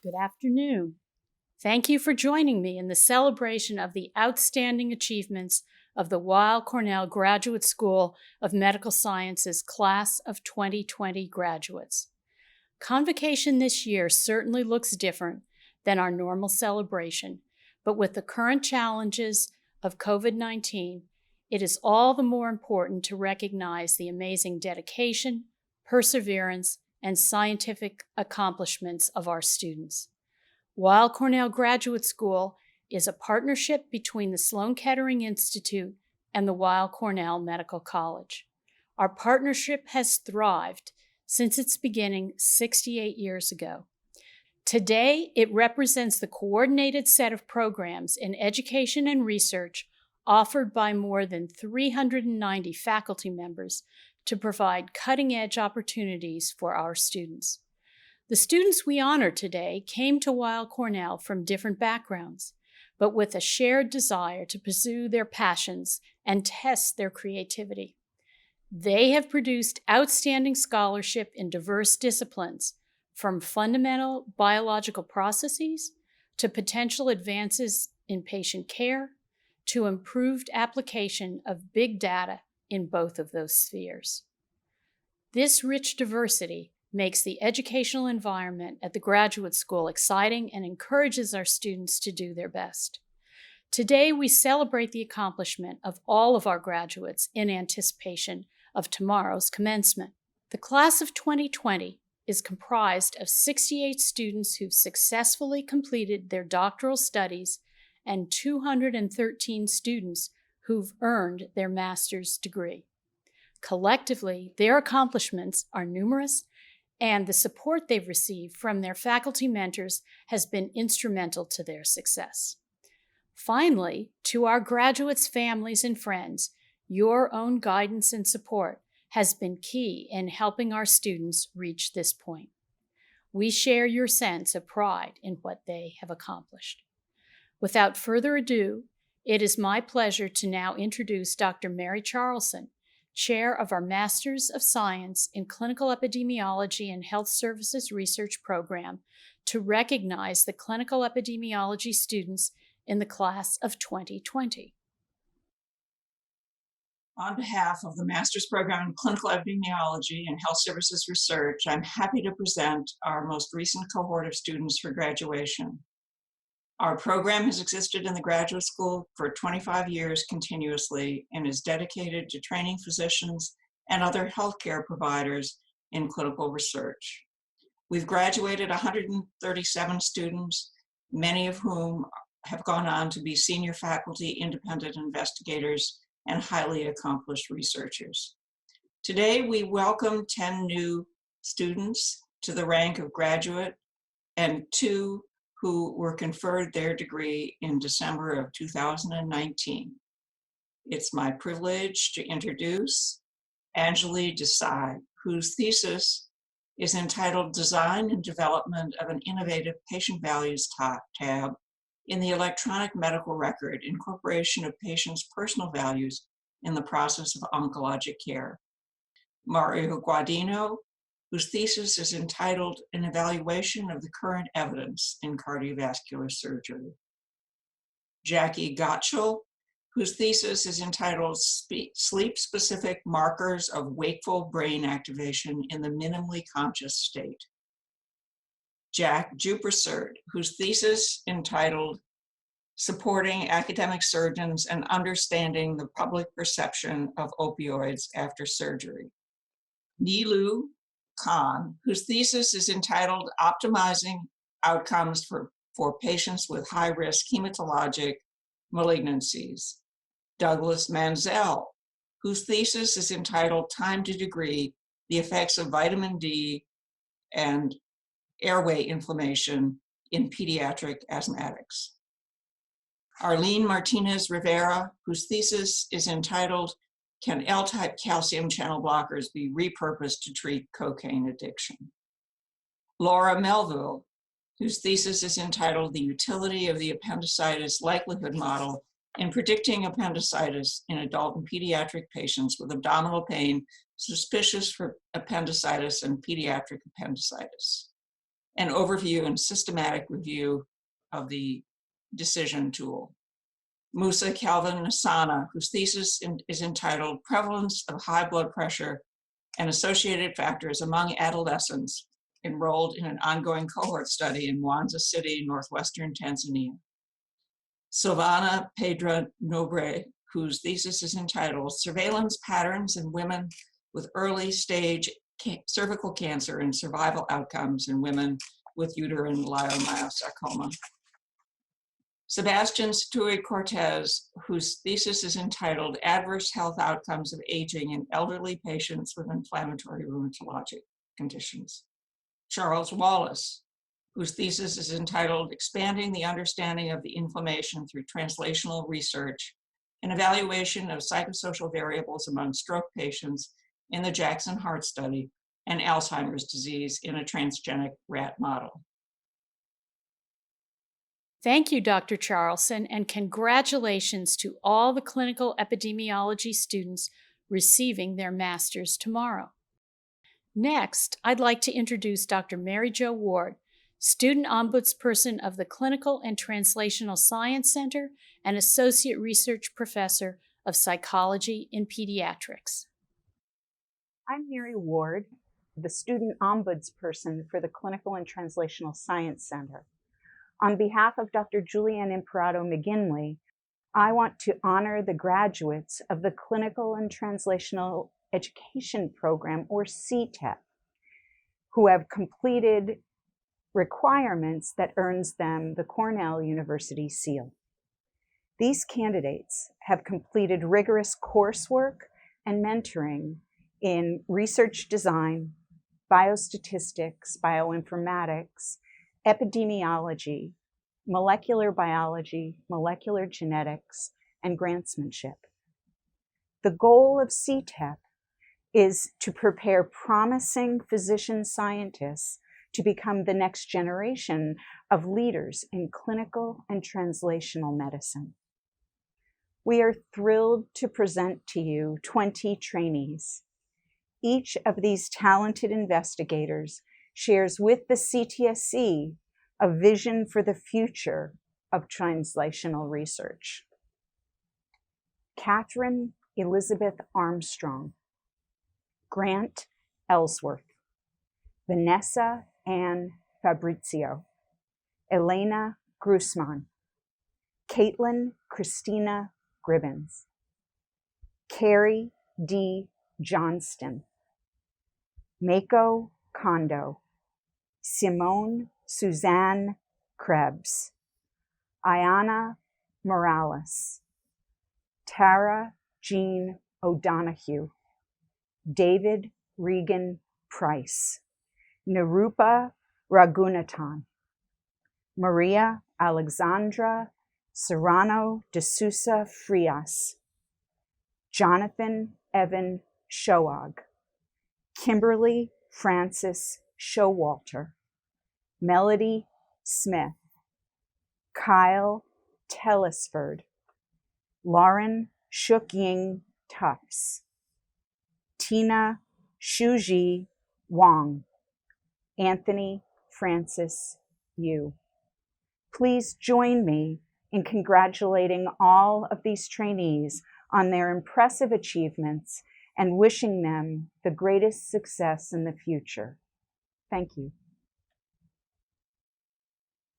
Good afternoon. Thank you for joining me in the celebration of the outstanding achievements of the Weill Cornell Graduate School of Medical Sciences Class of 2020 graduates. Convocation this year certainly looks different than our normal celebration, but with the current challenges of COVID-19, it is all the more important to recognize the amazing dedication, perseverance, and scientific accomplishments of our students. Weill Cornell Graduate School is a partnership between the Sloan Kettering Institute and the Weill Cornell Medical College. Our partnership has thrived since its beginning 68 years ago. Today, it represents the coordinated set of programs in education and research offered by more than 390 faculty members to provide cutting-edge opportunities for our students. The students we honor today came to Weill Cornell from different backgrounds, but with a shared desire to pursue their passions and test their creativity. They have produced outstanding scholarship in diverse disciplines, from fundamental biological processes to potential advances in patient care to improved application of big data in both of those spheres. This rich diversity makes the educational environment at the graduate school exciting and encourages our students to do their best. Today, we celebrate the accomplishment of all of our graduates in anticipation of tomorrow's commencement. The class of 2020 is comprised of 68 students who've successfully completed their doctoral studies and 213 students who've earned their master's degree. Collectively, their accomplishments are numerous, and the support they've received from their faculty mentors has been instrumental to their success. Finally, to our graduates' families and friends, your own guidance and support has been key in helping our students reach this point. We share your sense of pride in what they have accomplished. Without further ado, it is my pleasure to now introduce Dr. Mary Charleson, Chair of our Masters of Science in Clinical Epidemiology and Health Services Research Program, to recognize the clinical epidemiology students in the class of 2020. On behalf of the Master's Program in Clinical Epidemiology and Health Services Research, I'm happy to present our most recent cohort of students for graduation. Our program has existed in the graduate school for 25 years continuously and is dedicated to training physicians and other healthcare providers in clinical research. We've graduated 137 students, many of whom have gone on to be senior faculty, independent investigators, and highly accomplished researchers. Today, we welcome 10 new students to the rank of graduate and 2 who were conferred their degree in December of 2019. It's my privilege to introduce Anjali Desai, whose thesis is entitled Design and Development of an Innovative Patient Values tab in the Electronic Medical Record, Incorporation of Patients' Personal Values in the Process of Oncologic Care. Mario Guadino, whose thesis is entitled An Evaluation of the Current Evidence in Cardiovascular Surgery. Jackie Gottschall, whose thesis is entitled Sleep-Specific Markers of Wakeful Brain Activation in the Minimally Conscious State. Jack Juperserd, whose thesis entitled Supporting Academic Surgeons and Understanding the Public Perception of Opioids After Surgery. Neelu Khan, whose thesis is entitled Optimizing Outcomes for Patients with High-Risk Hematologic Malignancies. Douglas Manzel, whose thesis is entitled Time to Degree, The Effects of Vitamin D and Airway Inflammation in Pediatric Asthmatics. Arlene Martinez Rivera, whose thesis is entitled Can L-type calcium channel blockers be repurposed to treat cocaine addiction? Laura Melville, whose thesis is entitled The Utility of the Appendicitis Likelihood Model in Predicting Appendicitis in Adult and Pediatric Patients with Abdominal Pain Suspicious for Appendicitis and Pediatric Appendicitis. an overview and systematic review of the decision tool. Musa Calvin Nassana, whose thesis is entitled Prevalence of High Blood Pressure and Associated Factors Among Adolescents Enrolled in an Ongoing Cohort Study in Mwanza City, Northwestern Tanzania. Silvana Pedra Nobre, whose thesis is entitled Surveillance Patterns in Women with Early Stage Cervical Cancer and Survival Outcomes in Women with Uterine Leiomyosarcoma. Sebastian Saturi Cortez, whose thesis is entitled Adverse Health Outcomes of Aging in Elderly Patients with Inflammatory Rheumatologic Conditions. Charles Wallace, whose thesis is entitled Expanding the Understanding of the Inflammation Through Translational Research, an Evaluation of Psychosocial Variables Among Stroke Patients in the Jackson Heart Study and Alzheimer's Disease in a Transgenic Rat Model. Thank you, Dr. Charlson, and congratulations to all the clinical epidemiology students receiving their masters tomorrow. Next, I'd like to introduce Dr. Mary Jo Ward, Student Ombudsperson of the Clinical and Translational Science Center and Associate Research Professor of Psychology in Pediatrics. I'm Mary Ward, the Student Ombudsperson for the Clinical and Translational Science Center. On behalf of Dr. Julianne Imperato McGinley, I want to honor the graduates of the Clinical and Translational Education Program, or CTEP, who have completed requirements that earns them the Cornell University seal. These candidates have completed rigorous coursework and mentoring in research design, biostatistics, bioinformatics, epidemiology, molecular biology, molecular genetics, and grantsmanship. The goal of CTEP is to prepare promising physician scientists to become the next generation of leaders in clinical and translational medicine. We are thrilled to present to you 20 trainees. Each of these talented investigators shares with the CTSC a vision for the future of translational research. Catherine Elizabeth Armstrong, Grant Ellsworth, Vanessa Ann Fabrizio, Elena Grusman, Caitlin Christina Gribbins, Carrie D. Johnston, Mako Kondo, Simone Suzanne Krebs, Ayana Morales, Tara Jean O'Donoghue, David Regan Price, Nirupa Raghunathan, Maria Alexandra Serrano de Sousa Frias, Jonathan Evan Shoag, Kimberly Francis Showalter, Melody Smith, Kyle Tellisford, Lauren Shook-Ying Tufts, Tina Shuji Wang, Anthony Francis Yu. Please join me in congratulating all of these trainees on their impressive achievements and wishing them the greatest success in the future. Thank you.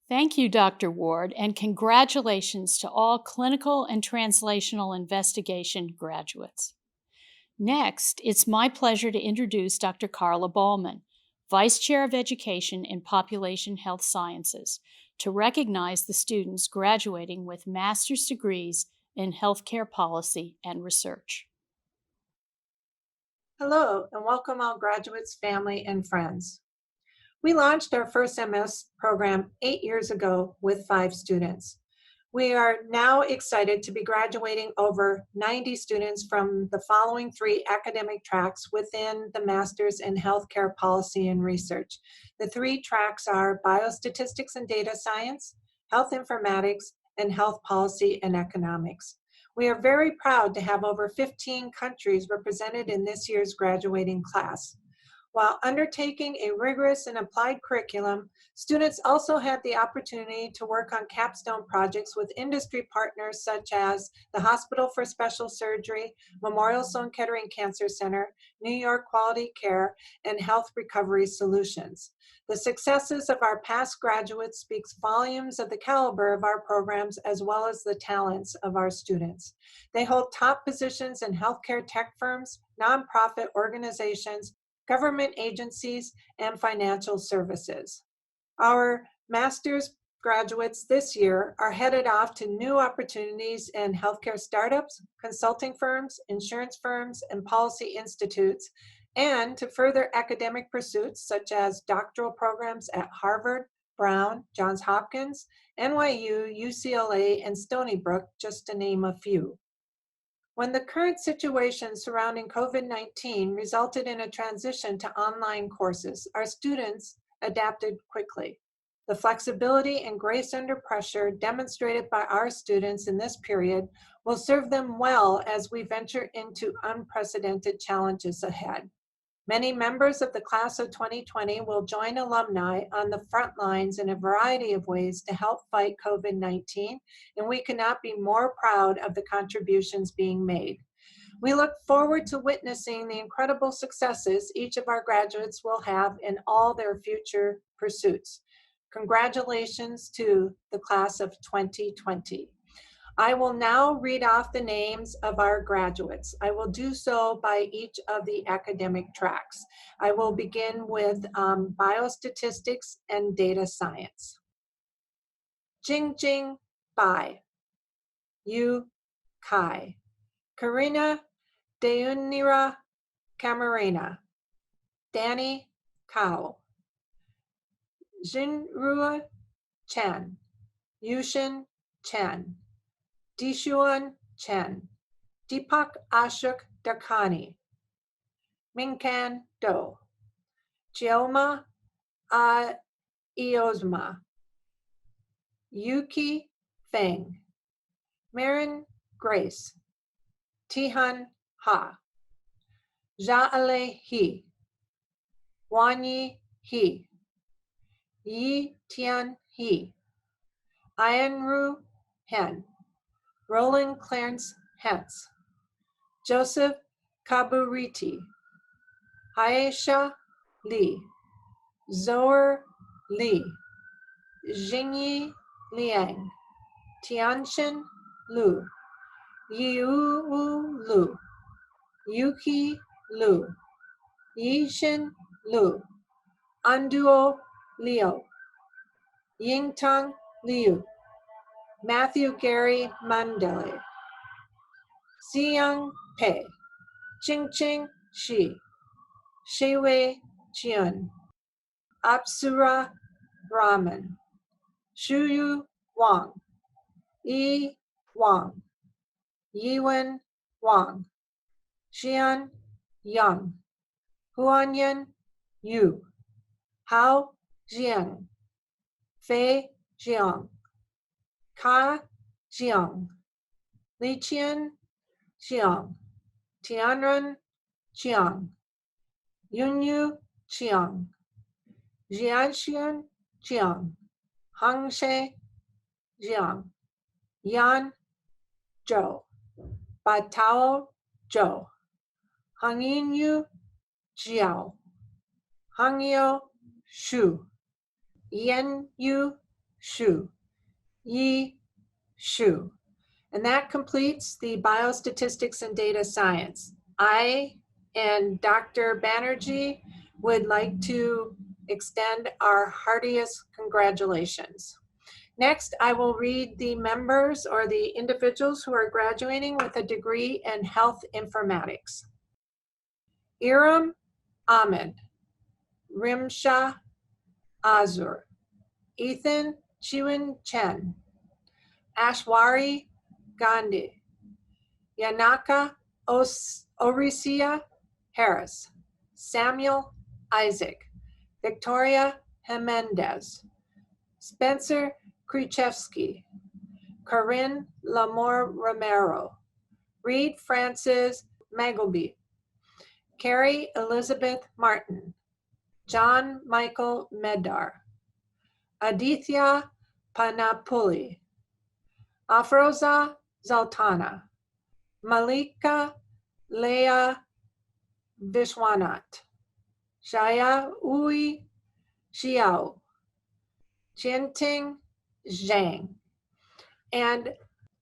Thank you, Dr. Ward, and congratulations to all clinical and translational investigation graduates. Next, it's my pleasure to introduce Dr. Carla Ballman, Vice Chair of Education in Population Health Sciences, to recognize the students graduating with master's degrees in healthcare policy and research. Hello, and welcome all graduates, family, and friends. We launched our first MS program 8 years ago with 5 students. We are now excited to be graduating over 90 students from the following 3 academic tracks within the Master's in Healthcare Policy and Research. The 3 tracks are Biostatistics and Data Science, Health Informatics, and Health Policy and Economics. We are very proud to have over 15 countries represented in this year's graduating class. While undertaking a rigorous and applied curriculum, students also had the opportunity to work on capstone projects with industry partners such as the Hospital for Special Surgery, Memorial Sloan Kettering Cancer Center, New York Quality Care, and Health Recovery Solutions. The successes of our past graduates speaks volumes of the caliber of our programs as well as the talents of our students. They hold top positions in healthcare tech firms, nonprofit organizations, government agencies, and financial services. Our master's graduates this year are headed off to new opportunities in healthcare startups, consulting firms, insurance firms, and policy institutes, and to further academic pursuits such as doctoral programs at Harvard, Brown, Johns Hopkins, NYU, UCLA, and Stony Brook, just to name a few. When the current situation surrounding COVID-19 resulted in a transition to online courses, our students adapted quickly. The flexibility and grace under pressure demonstrated by our students in this period will serve them well as we venture into unprecedented challenges ahead. Many members of the class of 2020 will join alumni on the front lines in a variety of ways to help fight COVID-19, and we cannot be more proud of the contributions being made. We look forward to witnessing the incredible successes each of our graduates will have in all their future pursuits. Congratulations to the class of 2020. I will now read off the names of our graduates. I will do so by each of the academic tracks. I will begin with biostatistics and data science. Jingjing Bai, Yu Kai, Karina Deunira Camarena, Danny Kao, Jinrua Chen, Yushin Chen, Dishuan Chen, Deepak Ashok Dakani, Minkan Do, Chioma Iozma, Yuki Feng, Marin Grace, Tihan Ha, Jaale He, Wanyi He, Yi Tian He, Ianru Hen, Roland Clarence Hentz, Joseph Kaburiti, Aisha Li, Zoer Li, Jingyi Liang, Tianxin Lu, Yiwu Lu, Yuki Lu, Yixin Lu, Anduo Liu, Yingtang Liu, Matthew Gary Mandele, Xiang Pei, Qingqing Shi, Shiwei Jian, Apsura Raman, Shuyu Wang, Yi Wang, Yiwen Wang, Xian Yang, Huanyan Yu, Hao Jiang, Fei Jiang, Ka Jiang, Liqian Jiang, Tianren Jiang, Yunyu Jiang, Jianxian Jiang, Hangshe Jiang, Yan Zhou, Batao Zhou, Hangyinyu Jiao, Hangyo Shu, Yanyu Shu, Yi Shu. And that completes the biostatistics and data science. I and Dr. Banerjee would like to extend our heartiest congratulations. Next, I will read the members or the individuals who are graduating with a degree in health informatics. Iram Ahmed, Rimsha Azur, Ethan Chiwin Chen, Ashwari Gandhi, Yanaka Orisia Harris, Samuel Isaac, Victoria Jimenez, Spencer Krichevsky, Corinne Lamore Romero, Reed Francis Magleby, Carrie Elizabeth Martin, John Michael Medar, Aditya Panapuli, Afroza Zaltana, Malika Leah Vishwanath, Shaya Ui Xiao, Jianting Zhang. And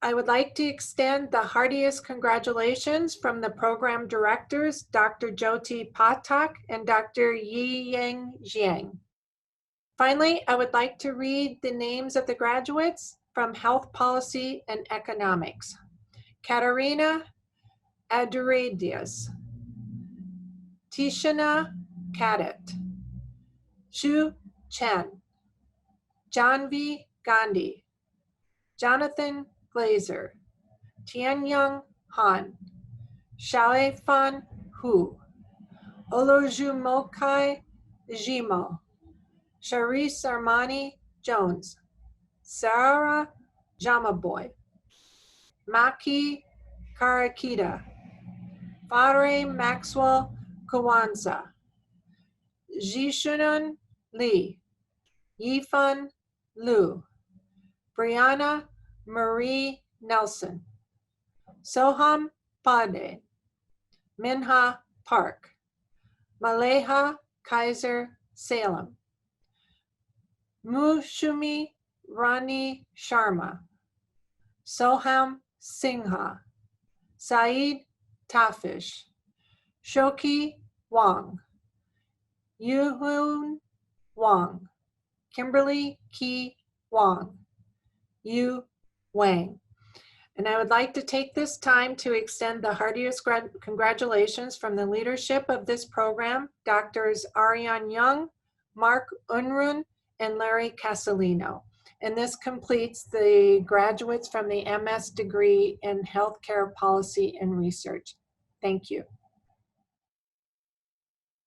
I would like to extend the heartiest congratulations from the program directors, Dr. Jyoti Pathak and Dr. Yiyang Jiang. Finally, I would like to read the names of the graduates from Health Policy and Economics. Katarina Aduradius, Tishana Kadat, Shu Chen, Janvi Gandhi, Jonathan Glazer, Tianyang Han, Xiaofan Hu, Olojumokai Jimo, Sharice Armani Jones, Sarah Jamaboy, Maki Karakita, Fare Maxwell Kawanza, Jishunun Lee, Yifan Liu, Brianna Marie Nelson, Soham Pade, Minha Park, Maleha Kaiser Salem, Mushumi Rani Sharma, Soham Singha, Saeed Tafish, Shoki Wang, Yuhun Wang, Kimberly Ki Wang, Yu Wang. And I would like to take this time to extend the heartiest congratulations from the leadership of this program, Doctors Ariane Young, Mark Unrun, and Larry Casalino. And this completes the graduates from the MS degree in Healthcare Policy and Research. Thank you.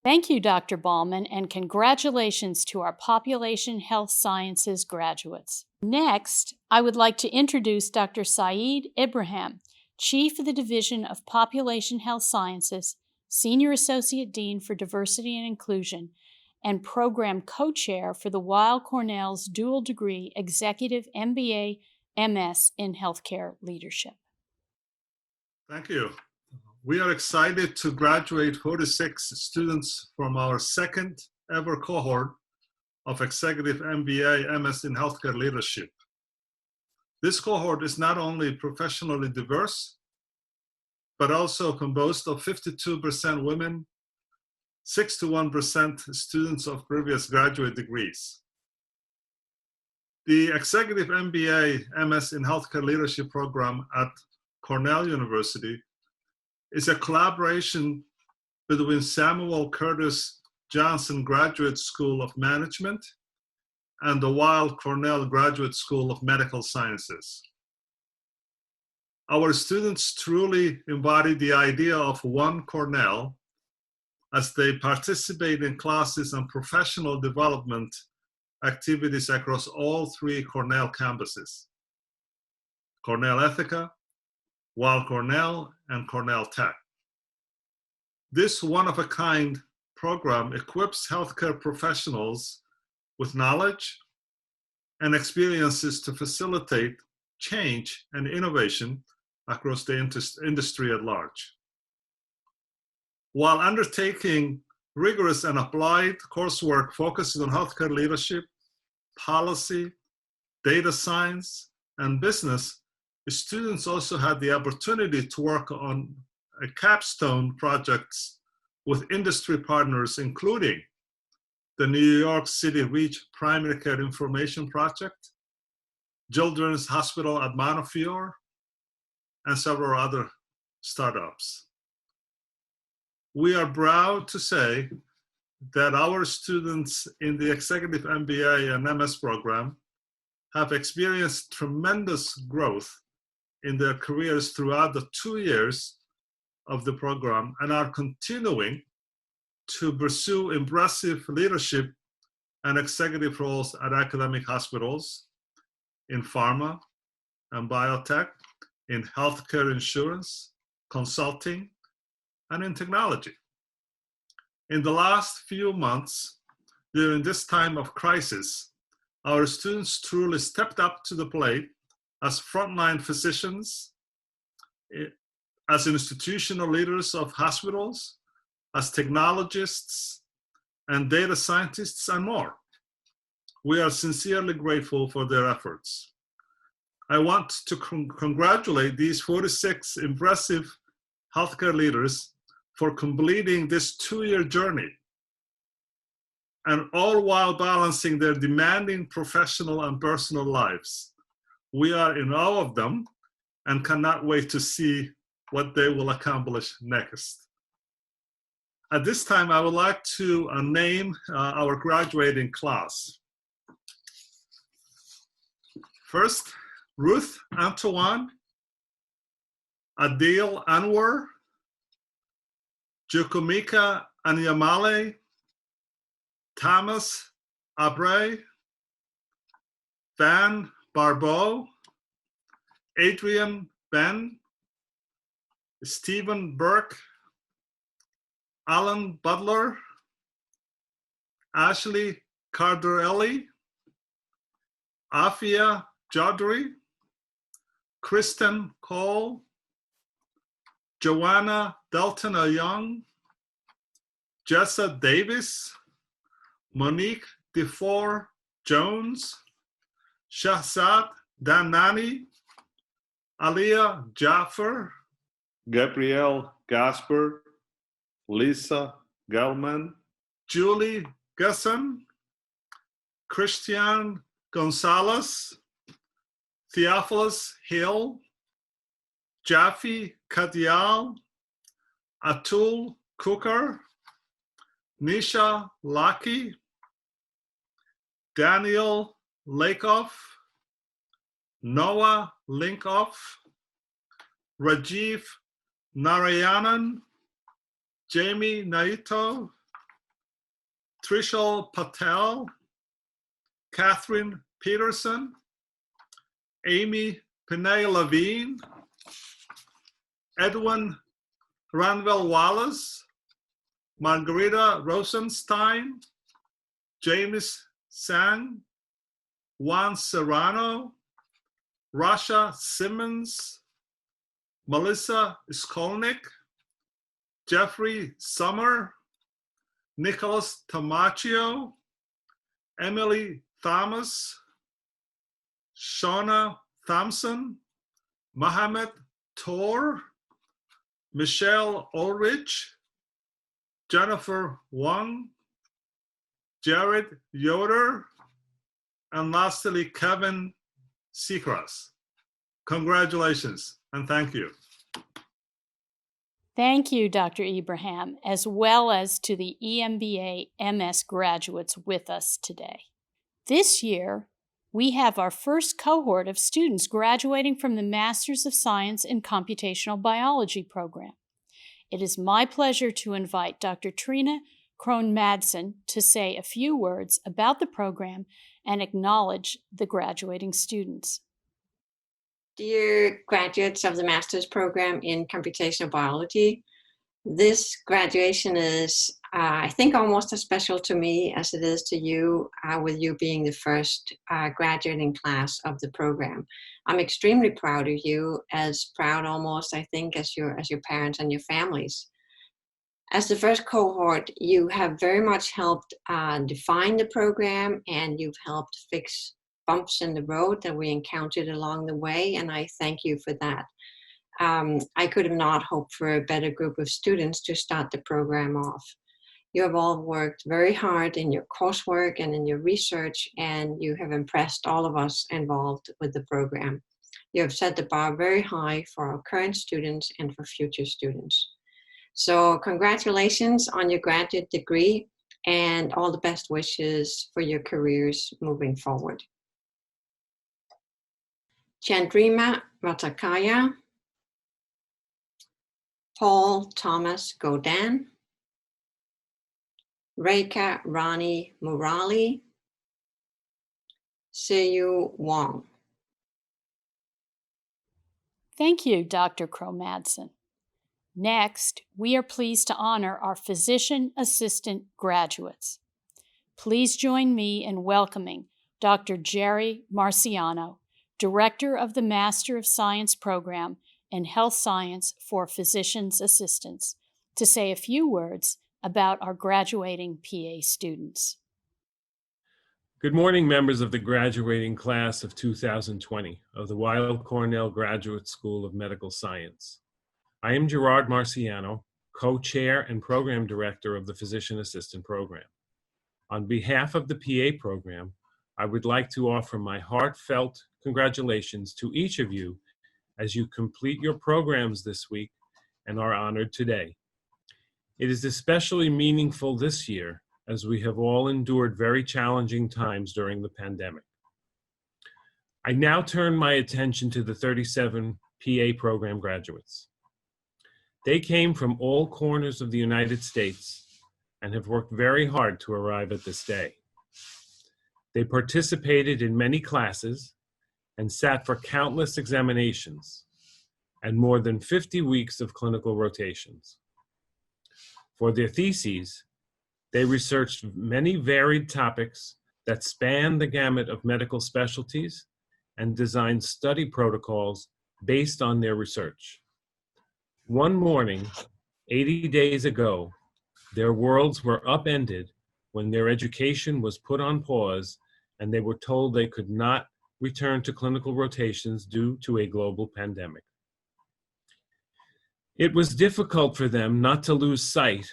Thank you, Dr. Ballman, and congratulations to our Population Health Sciences graduates. Next, I would like to introduce Dr. Saeed Ibrahim, Chief of the Division of Population Health Sciences, Senior Associate Dean for Diversity and Inclusion, and Program Co-Chair for the Weill Cornell's dual degree Executive MBA MS in Healthcare Leadership. Thank you. We are excited to graduate 46 students from our second ever cohort of Executive MBA MS in Healthcare Leadership. This cohort is not only professionally diverse, but also composed of 52% women, 61% students of previous graduate degrees. The Executive MBA MS in Healthcare Leadership program at Cornell University is a collaboration between Samuel Curtis Johnson Graduate School of Management and the Weill Cornell Graduate School of Medical Sciences. Our students truly embody the idea of one Cornell as they participate in classes and professional development activities across all three Cornell campuses: Cornell Ithaca, Weill Cornell, and Cornell Tech. This one-of-a-kind program equips healthcare professionals with knowledge and experiences to facilitate change and innovation across the industry at large. While undertaking rigorous and applied coursework focused on healthcare leadership, policy, data science, and business, students also had the opportunity to work on capstone projects with industry partners, including the New York City REACH Primary Care Information Project, Children's Hospital at Montefiore, and several other startups. We are proud to say that our students in the Executive MBA and MS program have experienced tremendous growth in their careers throughout the 2 years of the program and are continuing to pursue impressive leadership and executive roles at academic hospitals, in pharma and biotech, in healthcare insurance, consulting, and in technology. In the last few months, During this time of crisis, our students truly stepped up to the plate as frontline physicians, as institutional leaders of hospitals, as technologists and data scientists, and more. We are sincerely grateful for their efforts. I want to congratulate these 46 impressive healthcare leaders for completing this 2-year journey, and all while balancing their demanding professional and personal lives. We are in awe of them and cannot wait to see what they will accomplish next. At this time, I would like to name our graduating class. First, Ruth Antoine, Adil Anwar, Jukumika Anyamale, Thomas Abre, Van Barbeau, Adrian Ben, Stephen Burke, Alan Butler, Ashley Cardarelli, Afia Chaudhry, Kristen Cole, Joanna Dalton-Young, Jessa Davis, Monique DeFore Jones, Shahzad Danani, Aliyah Jaffer, Gabrielle Gasper, Lisa Gelman, Julie Gesson, Christian Gonzalez, Theophilus Hill, Jaffe Kadial, Atul Kukar, Nisha Laki, Daniel Lakoff, Noah Linkoff, Rajiv Narayanan, Jamie Naito, Trishul Patel, Catherine Peterson, Amy Pinay Levine, Edwin Ranvel Wallace, Margarita Rosenstein, James Sang, Juan Serrano, Rasha Simmons, Melissa Skolnick, Jeffrey Summer, Nicholas Tamaccio, Emily Thomas, Shauna Thompson, Mohammed Tor, Michelle Ulrich, Jennifer Wong, Jared Yoder, and lastly, Kevin Seacross. Congratulations and thank you. Thank you, Dr. Ibrahim, as well as to the EMBA MS graduates with us today. This year, we have our first cohort of students graduating from the Masters of Science in Computational Biology program. It is my pleasure to invite Dr. Trina Krohn-Madsen to say a few words about the program and acknowledge the graduating students. Dear graduates of the Master's Program in Computational Biology, this graduation is, I think, almost as special to me as it is to you, with you being the first graduating class of the program. I'm extremely proud of you, as proud almost, I think, as your parents and your families. As the first cohort, you have very much helped define the program, and you've helped fix bumps in the road that we encountered along the way, and I thank you for that. I could have not hoped for a better group of students to start the program off. You have all worked very hard in your coursework and in your research, and you have impressed all of us involved with the program. You have set the bar very high for our current students and for future students. So congratulations on your graduate degree and all the best wishes for your careers moving forward. Chandrima Ratakaya, Paul Thomas Godin, Rekha Rani Murali, Seyu Wong. Thank you, Dr. Krohn-Madsen. Next, we are pleased to honor our physician assistant graduates. please join me in welcoming Dr. Jerry Marciano, Director of the Master of Science Program in Health Science for Physician's Assistants, to say a few words about our graduating PA students. Good morning, members of the graduating class of 2020 of the Weill Cornell Graduate School of Medical Science. I am Gerard Marciano, co-chair and program director of the Physician Assistant Program. On behalf of the PA program, I would like to offer my heartfelt congratulations to each of you as you complete your programs this week and are honored today. It is especially meaningful this year as we have all endured very challenging times during the pandemic. I now turn my attention to the 37 PA program graduates. They came from all corners of the United States and have worked very hard to arrive at this day. They participated in many classes and sat for countless examinations and more than 50 weeks of clinical rotations. For their theses, they researched many varied topics that span the gamut of medical specialties and designed study protocols based on their research. One morning, 80 days ago, their worlds were upended when their education was put on pause and they were told they could not return to clinical rotations due to a global pandemic. It was difficult for them not to lose sight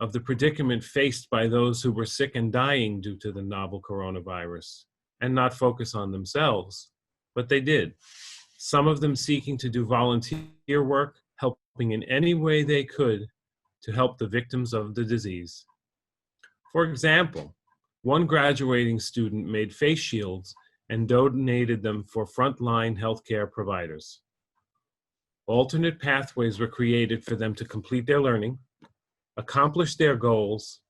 of the predicament faced by those who were sick and dying due to the novel coronavirus and not focus on themselves, but they did. Some of them seeking to do volunteer work, helping in any way they could to help the victims of the disease. For example, one graduating student made face shields and donated them for frontline healthcare providers. Alternate pathways were created for them to complete their learning, accomplish their goals,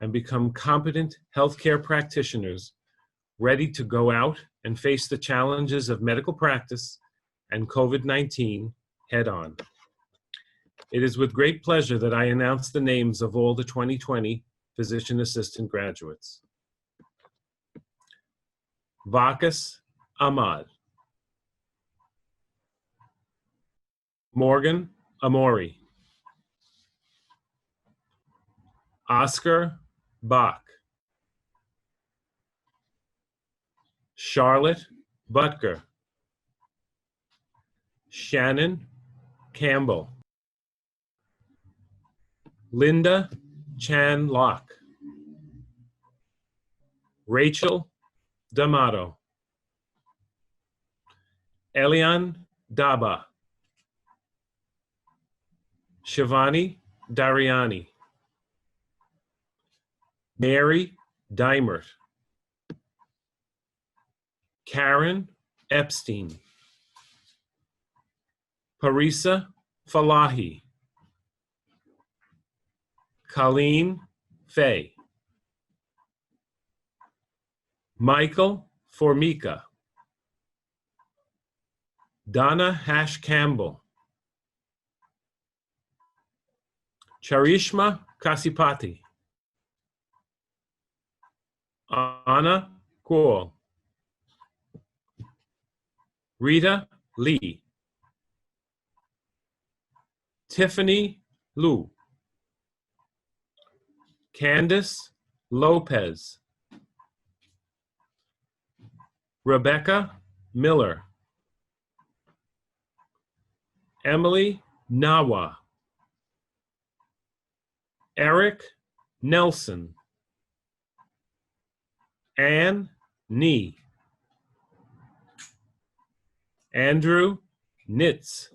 and become competent healthcare practitioners ready to go out and face the challenges of medical practice and COVID-19 head-on. It is with great pleasure that I announce the names of all the 2020 physician assistant graduates. Vakas Ahmad, Morgan Amori, Oscar Bach, Charlotte Butker, Shannon Campbell, Linda Chan Locke, Rachel D'Amato, Elian Daba, Shivani Dariani, Mary Dimert, Karen Epstein, Parisa Falahi, Colleen Fay, Michael Formica, Donna Hash Campbell, Charishma Kasipati, Anna Kuhl, Rita Lee, Tiffany Liu, Candace Lopez, Rebecca Miller, Emily Nawa, Eric Nelson, Ann Nee, Andrew Nitz,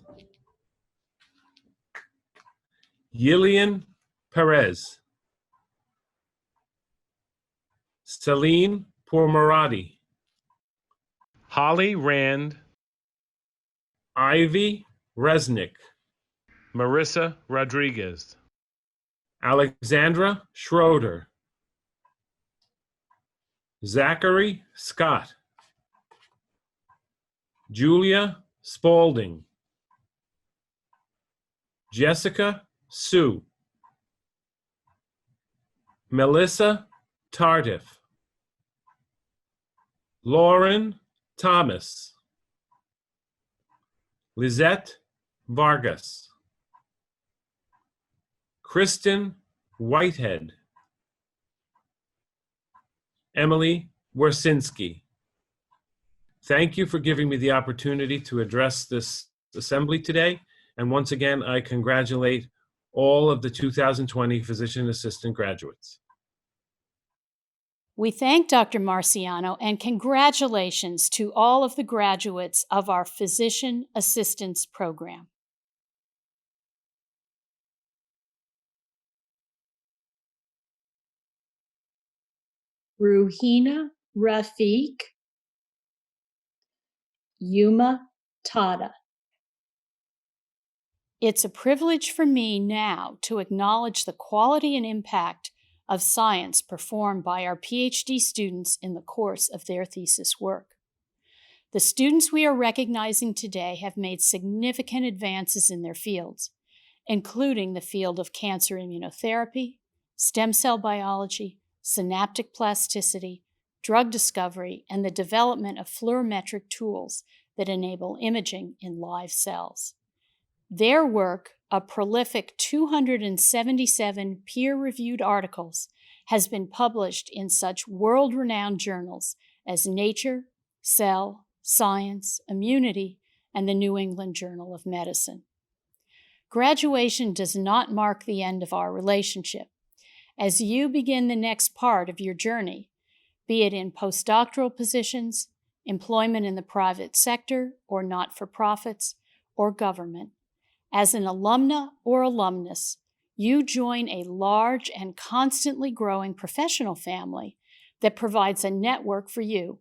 Yillian Perez, Celine Pourmoradi, Holly Rand, Ivy Resnick, Marissa Rodriguez, Alexandra Schroeder, Zachary Scott, Julia Spaulding, Jessica Sue, Melissa Tardif, Lauren Thomas, Lizette Vargas, Kristen Whitehead, Emily Wersinski. Thank you for giving me the opportunity to address this assembly today. And once again, I congratulate all of the 2020 physician assistant graduates. We thank Dr. Marciano and congratulations to all of the graduates of our Physician Assistance Program. Ruhina Rafiq, Yuma Tada. It's a privilege for me now to acknowledge the quality and impact of science performed by our PhD students in the course of their thesis work. The students we are recognizing today have made significant advances in their fields, including the field of cancer immunotherapy, stem cell biology, synaptic plasticity, drug discovery, and the development of fluorometric tools that enable imaging in live cells. Their work, a prolific 277 peer-reviewed articles, has been published in such world-renowned journals as Nature, Cell, Science, Immunity, and the New England Journal of Medicine. Graduation does not mark the end of our relationship. As you begin the next part of your journey, be it in postdoctoral positions, employment in the private sector or not-for-profits, or government, as an alumna or alumnus, you join a large and constantly growing professional family that provides a network for you,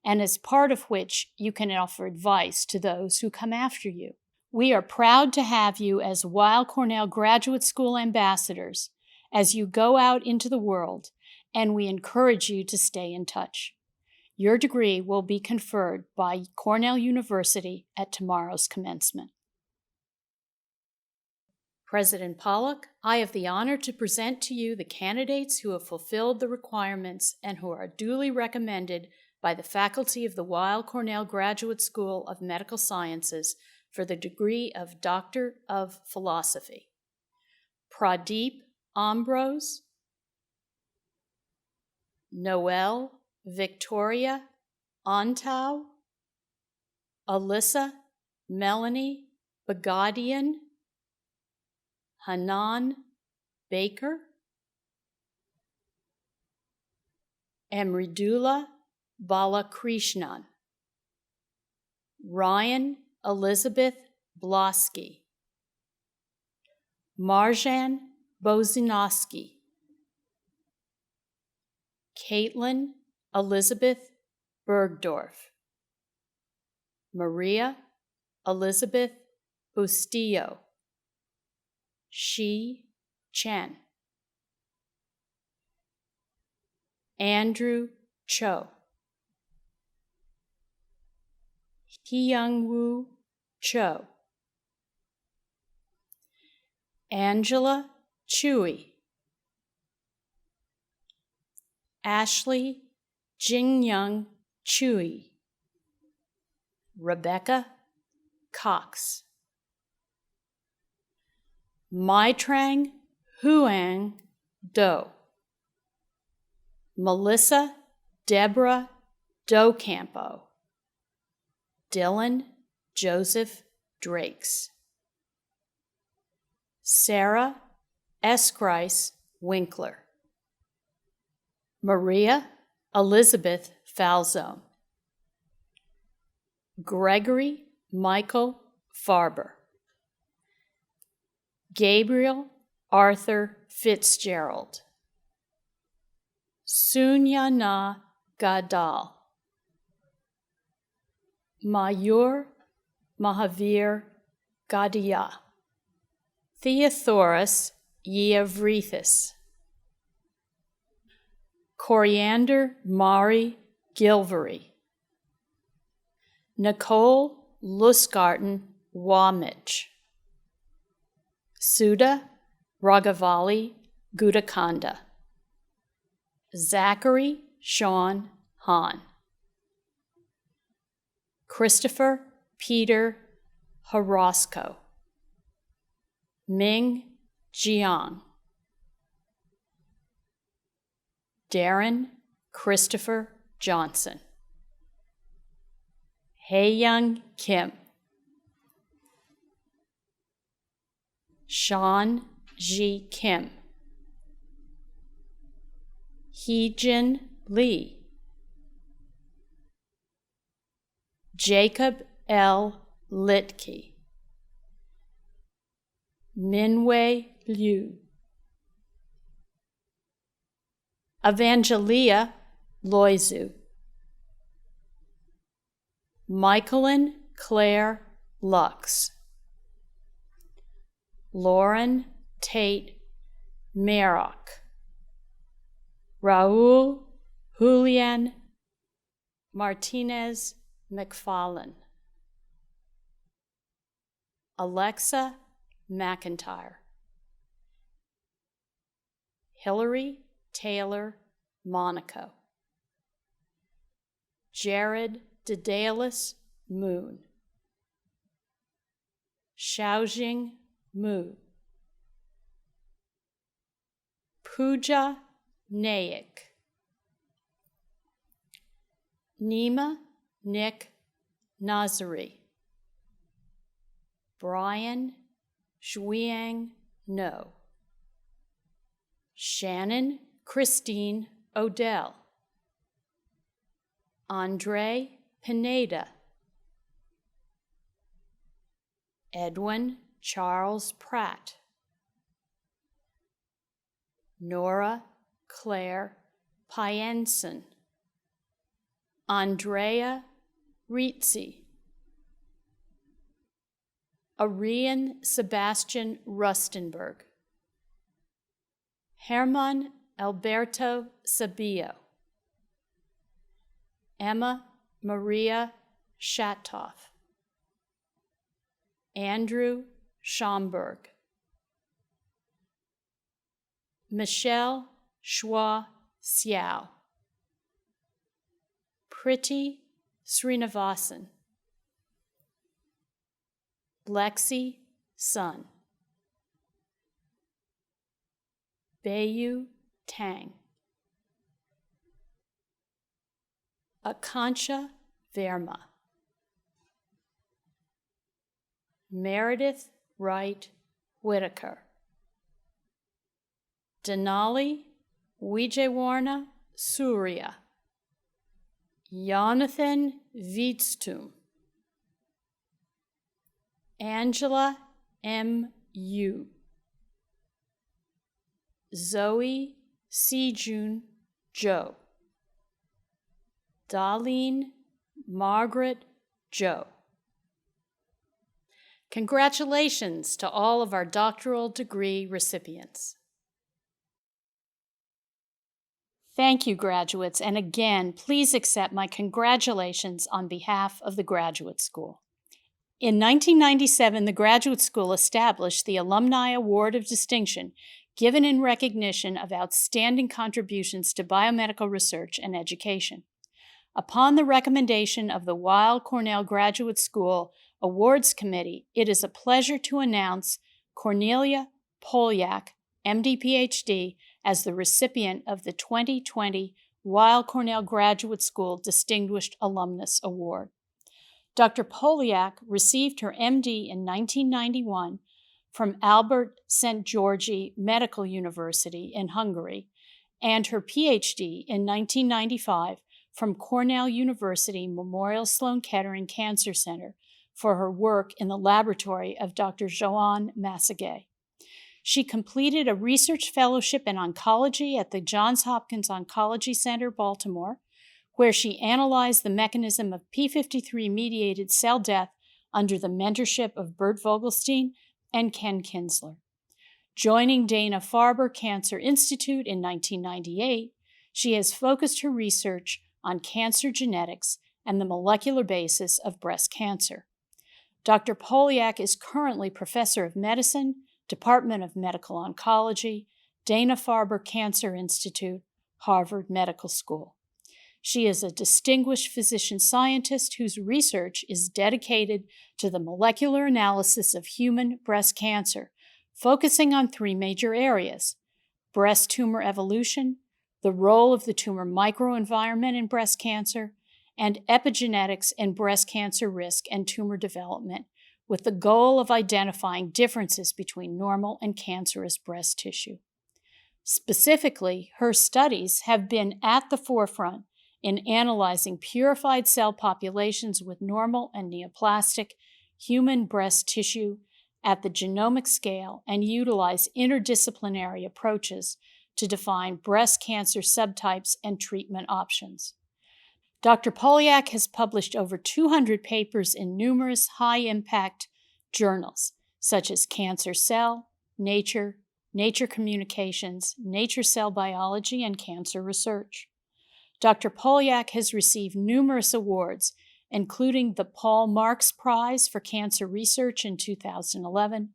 and as part of which you can offer advice to those who come after you. We are proud to have you as Weill Cornell Graduate School ambassadors as you go out into the world, and we encourage you to stay in touch. Your degree will be conferred by Cornell University at tomorrow's commencement. President Pollock, I have the honor to present to you the candidates who have fulfilled the requirements and who are duly recommended by the faculty of the Weill Cornell Graduate School of Medical Sciences for the degree of Doctor of Philosophy. Pradeep Ambrose, Noelle Victoria Antau, Alyssa Melanie Bagadian, Hanan Baker, Amridullah Balakrishnan, Ryan Elizabeth Blosky, Marjan Bozinowski, Caitlin Elizabeth Bergdorf, Maria Elizabeth Bustillo, Shi Chen, Andrew Cho, Hyungwoo Cho, Angela Chui, Ashley Jingyoung Chui, Rebecca Cox, Maitrang Huang Do, Melissa Deborah Docampo, Dylan Joseph Drakes, Sarah Eskreis Winkler, Maria Elizabeth Falzone, Gregory Michael Farber, Gabriel Arthur Fitzgerald, Sunyana Gadal, Mayur Mahavir Gadia, Theothoros Yeavrithis, Coriander Mari Gilvery, Nicole Lusgarten Wamich, Sudha Raghavali Gudakanda, Zachary Sean Hahn, Christopher Peter Horosco, Ming Jiang, Darren Christopher Johnson, Haeyoung Kim, Sean Ji Kim, Heejin Lee, Jacob L. Litke, Minwei Liu, Evangelia Loizu, Michaelin Claire Lux, Lauren Tate Merrock, Raul Julian Martinez McFarlane, Alexa McIntyre, Hillary Taylor Monaco, Jared Dedalis Moon, Xiaojing Mu, Pooja Naik, Nima Nick Nazari, Brian Zhuang No, Shannon Christine Odell, Andre Pineda, Edwin Charles Pratt, Nora Claire Pienson, Andrea Rizzi, Arian Sebastian Rustenberg, Herman Alberto Sabio, Emma Maria Shatoff, Andrew Schomburg, Michelle Schwa Xiao, Priti Srinivasan, Lexi Sun, Bayu Tang, Akansha Verma, Meredith Wright Whitaker, Denali Wijewarna Surya, Jonathan Wiedstum, Angela M. Yu, Zoe Sejun Jo, Darlene Margaret Jo. Congratulations to all of our doctoral degree recipients. Thank you, graduates, and again, please accept my congratulations on behalf of the Graduate School. In 1997, the Graduate School established the Alumni Award of Distinction, given in recognition of outstanding contributions to biomedical research and education. Upon the recommendation of the Weill Cornell Graduate School Awards Committee, it is a pleasure to announce Cornelia Polyak, MD, PhD, as the recipient of the 2020 Weill Cornell Graduate School Distinguished Alumnus Award. Dr. Polyak received her MD in 1991 from Albert Szent Györgyi Medical University in Hungary and her PhD in 1995 from Cornell University Memorial Sloan Kettering Cancer Center for her work in the laboratory of Dr. Joan Massaguet. She completed a research fellowship in oncology at the Johns Hopkins Oncology Center, Baltimore, where she analyzed the mechanism of p53-mediated cell death under the mentorship of Bert Vogelstein and Ken Kinsler. Joining Dana-Farber Cancer Institute in 1998, she has focused her research on cancer genetics and the molecular basis of breast cancer. Dr. Polyak is currently Professor of Medicine, Department of Medical Oncology, Dana-Farber Cancer Institute, Harvard Medical School. She is a distinguished physician scientist whose research is dedicated to the molecular analysis of human breast cancer, focusing on three major areas: breast tumor evolution, the role of the tumor microenvironment in breast cancer, and epigenetics in breast cancer risk and tumor development, with the goal of identifying differences between normal and cancerous breast tissue. Specifically, her studies have been at the forefront in analyzing purified cell populations with normal and neoplastic human breast tissue at the genomic scale and utilize interdisciplinary approaches to define breast cancer subtypes and treatment options. Dr. Polyak has published over 200 papers in numerous high-impact journals, such as Cancer Cell, Nature, Nature Communications, Nature Cell Biology, and Cancer Research. Dr. Polyak has received numerous awards, including the Paul Marks Prize for Cancer Research in 2011,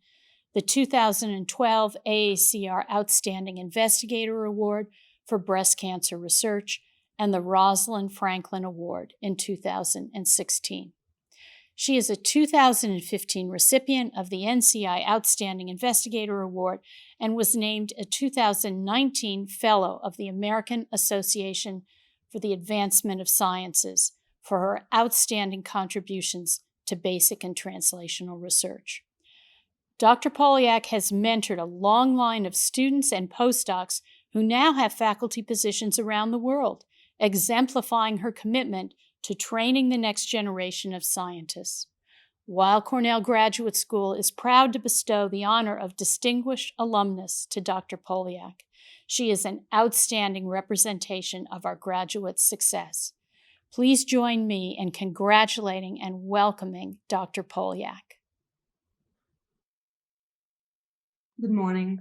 the 2012 AACR Outstanding Investigator Award for Breast Cancer Research, and the Rosalind Franklin Award in 2016. She is a 2015 recipient of the NCI Outstanding Investigator Award and was named a 2019 Fellow of the American Association for the Advancement of Sciences for her outstanding contributions to basic and translational research. Dr. Polyak has mentored a long line of students and postdocs who now have faculty positions around the world, exemplifying her commitment to training the next generation of scientists. Weill Cornell Graduate School is proud to bestow the honor of Distinguished Alumnus to Dr. Polyak. She is an outstanding representation of our graduates' success. Please join me in congratulating and welcoming Dr. Polyak. Good morning.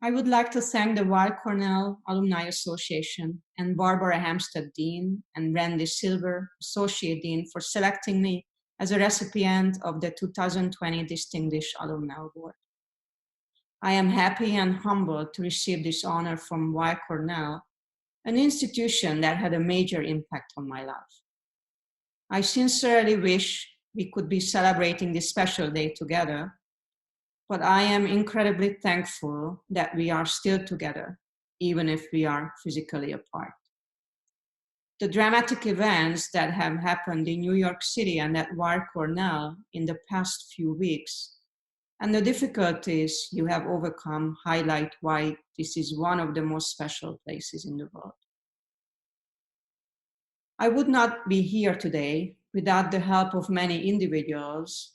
I would like to thank the Weill Cornell Alumni Association and Barbara Hampstead Dean and Randy Silver, Associate Dean, for selecting me as a recipient of the 2020 Distinguished Alumni Award. I am happy and humbled to receive this honor from Weill Cornell, an institution that had a major impact on my life. I sincerely wish we could be celebrating this special day together, but I am incredibly thankful that we are still together, even if we are physically apart. The dramatic events that have happened in New York City and at Weill Cornell in the past few weeks, and the difficulties you have overcome, highlight why this is one of the most special places in the world. I would not be here today without the help of many individuals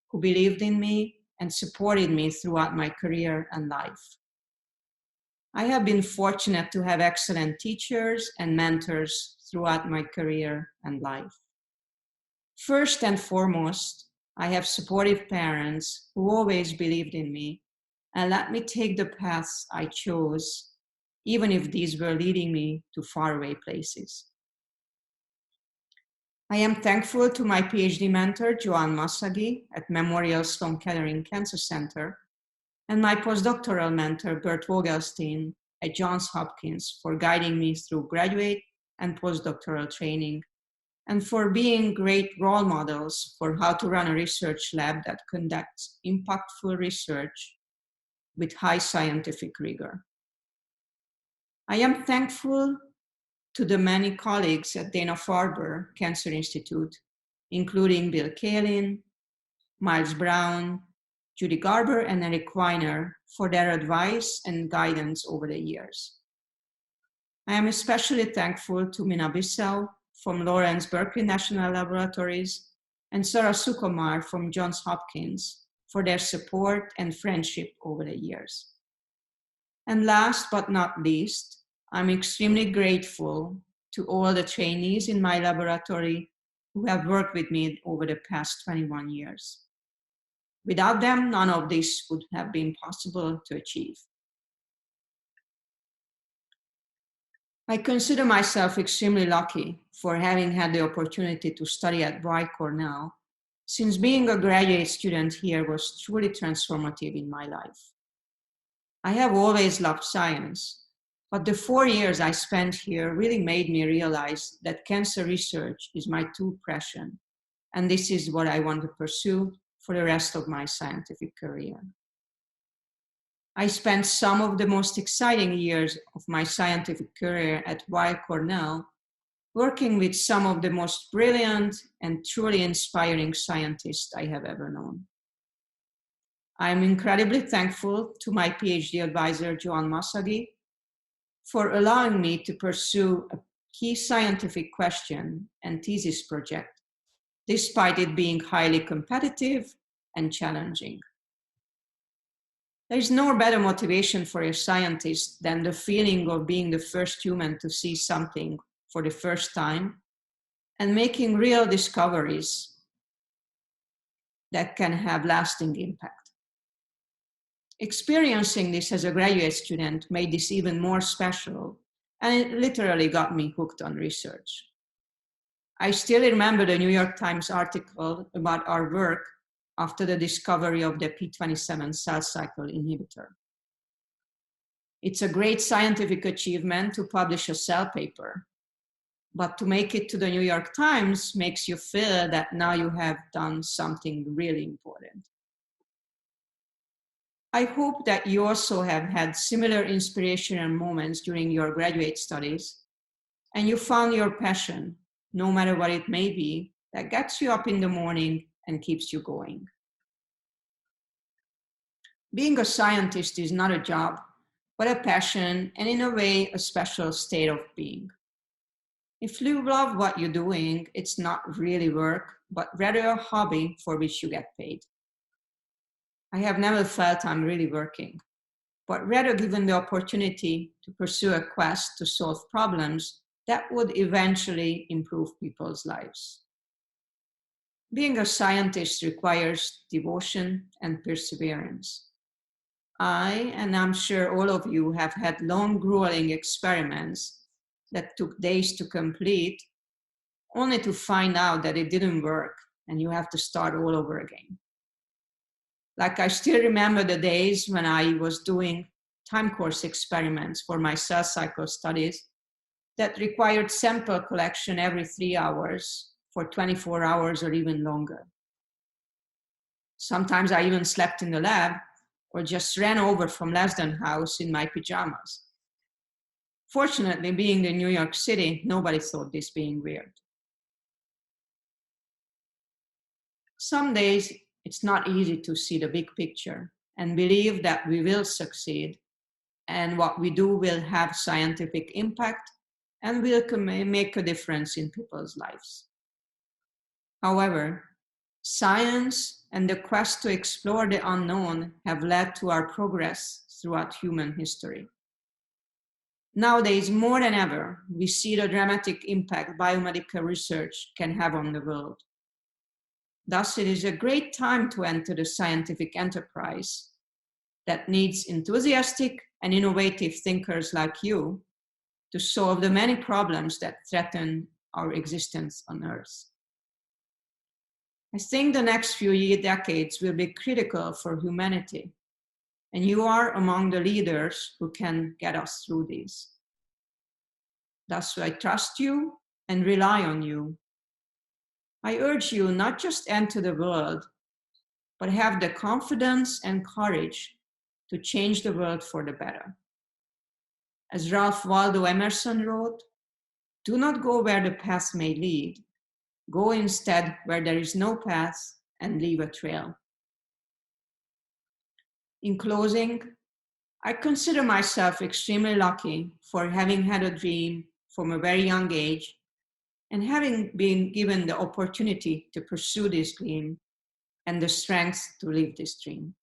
who believed in me and supported me throughout my career and life. I have been fortunate to have excellent teachers and mentors throughout my career and life. First and foremost, I have supportive parents who always believed in me and let me take the paths I chose, even if these were leading me to faraway places. I am thankful to my PhD mentor, Joanne Masagi at Memorial Sloan Kettering Cancer Center, and my postdoctoral mentor, Bert Vogelstein at Johns Hopkins, for guiding me through graduate and postdoctoral training, and for being great role models for how to run a research lab that conducts impactful research with high scientific rigor. I am thankful to the many colleagues at Dana-Farber Cancer Institute, including Bill Kalin, Miles Brown, Judy Garber, and Eric Weiner, for their advice and guidance over the years. I am especially thankful to Mina Bissell from Lawrence Berkeley National Laboratories and Sarah Sukumar from Johns Hopkins for their support and friendship over the years. And last but not least, I'm extremely grateful to all the trainees in my laboratory who have worked with me over the past 21 years. Without them, none of this would have been possible to achieve. I consider myself extremely lucky for having had the opportunity to study at Weill Cornell, since being a graduate student here was truly transformative in my life. I have always loved science, But the 4 years I spent here really made me realize that cancer research is my true passion, and this is what I want to pursue for the rest of my scientific career. I spent some of the most exciting years of my scientific career at Weill Cornell, working with some of the most brilliant and truly inspiring scientists I have ever known. I am incredibly thankful to my PhD advisor, Joan Masagi, for allowing me to pursue a key scientific question and thesis project, despite it being highly competitive and challenging. There is no better motivation for a scientist than the feeling of being the first human to see something for the first time and making real discoveries that can have lasting impact. Experiencing this as a graduate student made this even more special, and it literally got me hooked on research. I still remember the New York Times article about our work after the discovery of the p27 cell cycle inhibitor. It's a great scientific achievement to publish a cell paper, but to make it to the New York Times makes you feel that now you have done something really important. I hope that you also have had similar inspirational moments during your graduate studies, and you found your passion, no matter what it may be, that gets you up in the morning and keeps you going. Being a scientist is not a job, but a passion, and in a way, a special state of being. If you love what you're doing, it's not really work, but rather a hobby for which you get paid. I have never felt I'm really working, but rather given the opportunity to pursue a quest to solve problems that would eventually improve people's lives. Being a scientist requires devotion and perseverance. I, and I'm sure all of you, have had long, grueling experiments that took days to complete, only to find out that it didn't work and you have to start all over again. Like, I still remember the days when I was doing time course experiments for my cell cycle studies that required sample collection every 3 hours for 24 hours or even longer. Sometimes I even slept in the lab or just ran over from Lesden House in my pajamas. Fortunately, being in New York City, nobody thought this being weird. Some days, it's not easy to see the big picture and believe that we will succeed and what we do will have scientific impact and will make a difference in people's lives. However, science and the quest to explore the unknown have led to our progress throughout human history. Nowadays, more than ever, we see the dramatic impact biomedical research can have on the world. Thus, it is a great time to enter the scientific enterprise that needs enthusiastic and innovative thinkers like you to solve the many problems that threaten our existence on Earth. I think the next few decades will be critical for humanity, and you are among the leaders who can get us through these. Thus, I trust you and rely on you. I urge you not just enter the world, but have the confidence and courage to change the world for the better. As Ralph Waldo Emerson wrote, "Do not go where the path may lead. Go instead where there is no path and leave a trail." In closing, I consider myself extremely lucky for having had a dream from a very young age and having been given the opportunity to pursue this dream and the strength to live this dream.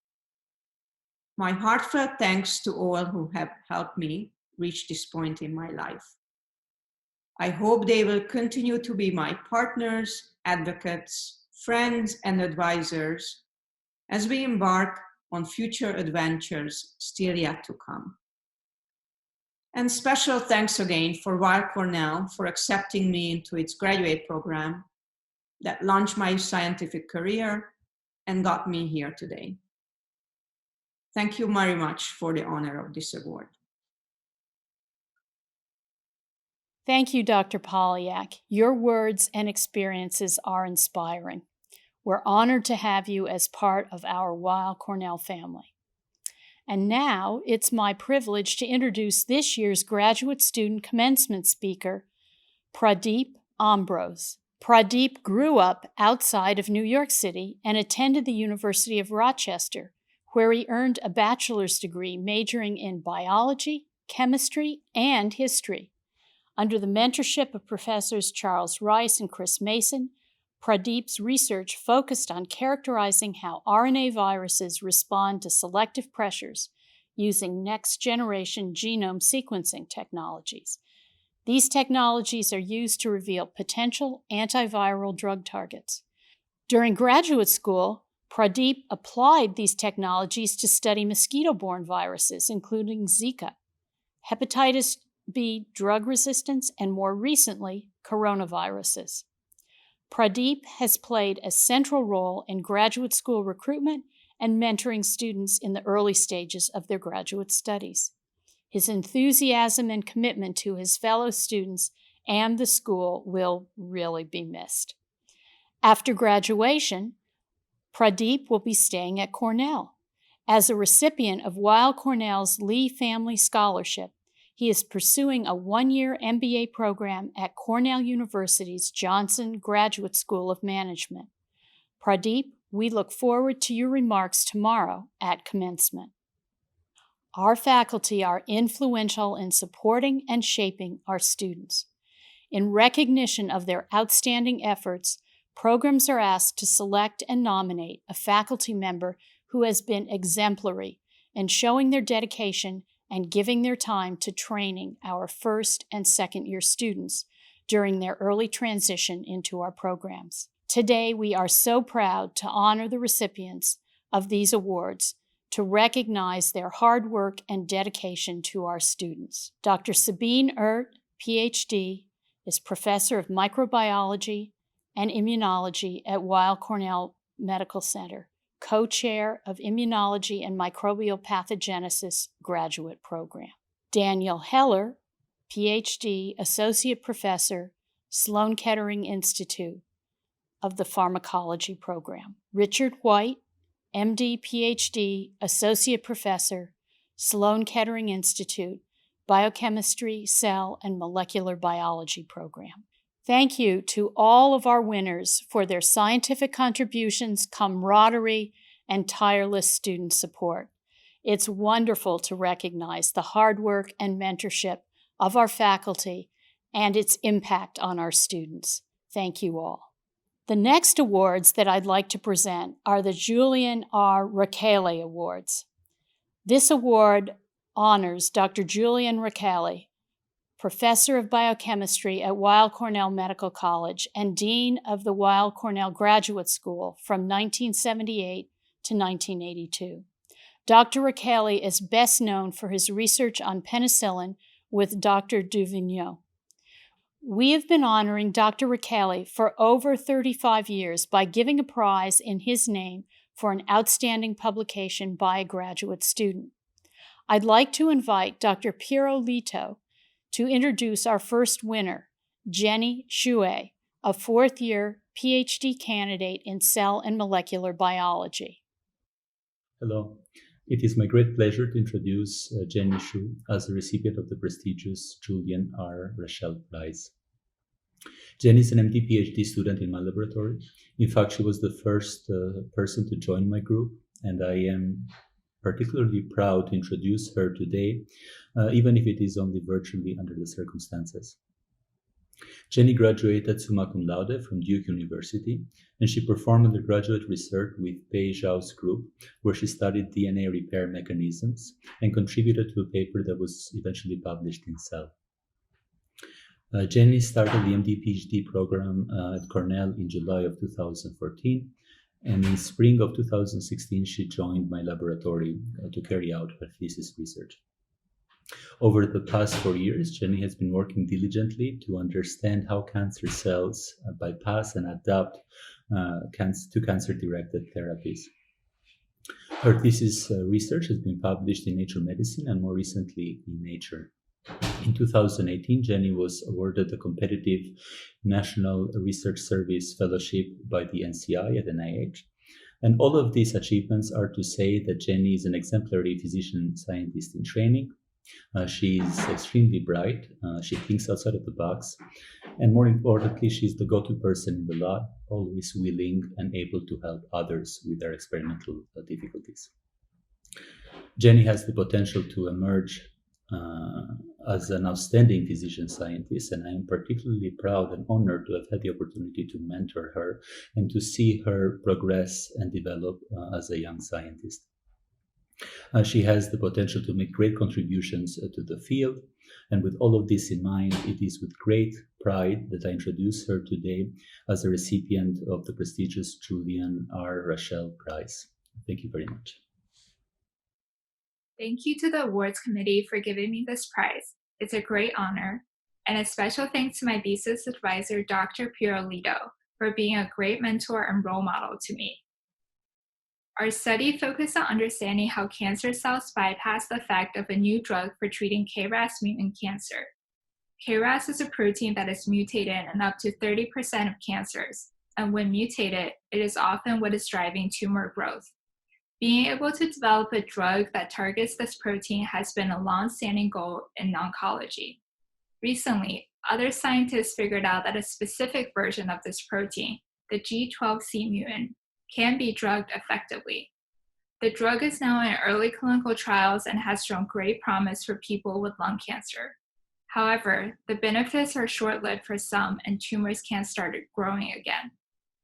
My heartfelt thanks to all who have helped me reach this point in my life. I hope they will continue to be my partners, advocates, friends, and advisors as we embark on future adventures still yet to come. And special thanks again for Weill Cornell for accepting me into its graduate program that launched my scientific career and got me here today. Thank you very much for the honor of this award. Thank you, Dr. Polyak. Your words and experiences are inspiring. We're honored to have you as part of our Weill Cornell family. And now it's my privilege to introduce this year's graduate student commencement speaker, Pradeep Ambrose. Pradeep grew up outside of New York City and attended the University of Rochester, where he earned a bachelor's degree majoring in biology, chemistry, and history. Under the mentorship of Professors Charles Rice and Chris Mason, Pradeep's research focused on characterizing how RNA viruses respond to selective pressures using next-generation genome sequencing technologies. These technologies are used to reveal potential antiviral drug targets. During graduate school, Pradeep applied these technologies to study mosquito-borne viruses, including Zika, hepatitis B drug resistance, and more recently, coronaviruses. Pradeep has played a central role in graduate school recruitment and mentoring students in the early stages of their graduate studies. His enthusiasm and commitment to his fellow students and the school will really be missed. After graduation, Pradeep will be staying at Cornell. As a recipient of Weill Cornell's Lee Family Scholarship, he is pursuing a one-year MBA program at Cornell University's Johnson Graduate School of Management. Pradeep, we look forward to your remarks tomorrow at Commencement. Our faculty are influential in supporting and shaping our students. In recognition of their outstanding efforts, programs are asked to select and nominate a faculty member who has been exemplary in showing their dedication and giving their time to training our first and second year students during their early transition into our programs. Today, we are so proud to honor the recipients of these awards to recognize their hard work and dedication to our students. Dr. Sabine Ert, PhD, is Professor of Microbiology and Immunology at Weill Cornell Medical Center, co-chair of Immunology and Microbial Pathogenesis graduate program. Daniel Heller, PhD, Associate Professor, Sloan Kettering Institute of the Pharmacology program. Richard White, MD, PhD, Associate Professor, Sloan Kettering Institute, Biochemistry, Cell, and Molecular Biology program. Thank you to all of our winners for their scientific contributions, camaraderie, and tireless student support. It's wonderful to recognize the hard work and mentorship of our faculty and its impact on our students. Thank you all. The next awards that I'd like to present are the Julian R. Rakhal Awards. This award honors Dr. Julian Rakhal, Professor of Biochemistry at Weill Cornell Medical College and Dean of the Weill Cornell Graduate School from 1978 to 1982. Dr. Rakhal is best known for his research on penicillin with Dr. Duvigneau. We have been honoring Dr. Rakhal for over 35 years by giving a prize in his name for an outstanding publication by a graduate student. I'd like to invite Dr. Piero Lito to introduce our first winner, Jenny Shuey, a fourth-year PhD candidate in cell and molecular biology. Hello. It is my great pleasure to introduce Jenny Shu as a recipient of the prestigious Julian R. Rakhal Prize. Jenny is an MD PhD student in my laboratory. In fact, she was the first person to join my group, and I am particularly proud to introduce her today, even if it is only virtually under the circumstances. Jenny graduated summa cum laude from Duke University, and she performed undergraduate research with Pei Zhao's group, where she studied DNA repair mechanisms and contributed to a paper that was eventually published in Cell. Jenny started the MD PhD program at Cornell in July of 2014, and in spring of 2016, she joined my laboratory to carry out her thesis research. Over the past 4 years, Jenny has been working diligently to understand how cancer cells bypass and adapt to cancer-directed therapies. Her thesis research has been published in Nature Medicine and more recently in Nature. In 2018, Jenny was awarded a competitive National Research Service Fellowship by the NCI at NIH. And all of these achievements are to say that Jenny is an exemplary physician scientist in training. She's extremely bright. She thinks outside of the box. And more importantly, she's the go-to person in the lab, always willing and able to help others with their experimental difficulties. Jenny has the potential to emerge as an outstanding physician scientist, and I'm particularly proud and honored to have had the opportunity to mentor her and to see her progress and develop as a young scientist. She has the potential to make great contributions to the field, and with all of this in mind, it is with great pride that I introduce her today as a recipient of the prestigious Julian R. Rakhal Prize. Thank you very much. Thank you to the awards committee for giving me this prize. It's a great honor. And a special thanks to my thesis advisor, Dr. Piero Lito, for being a great mentor and role model to me. Our study focused on understanding how cancer cells bypass the effect of a new drug for treating KRAS mutant cancer. KRAS is a protein that is mutated in up to 30% of cancers, and when mutated, it is often what is driving tumor growth. Being able to develop a drug that targets this protein has been a long-standing goal in oncology. Recently, other scientists figured out that a specific version of this protein, the G12C mutant, can be drugged effectively. The drug is now in early clinical trials and has shown great promise for people with lung cancer. However, the benefits are short-lived for some and tumors can start growing again.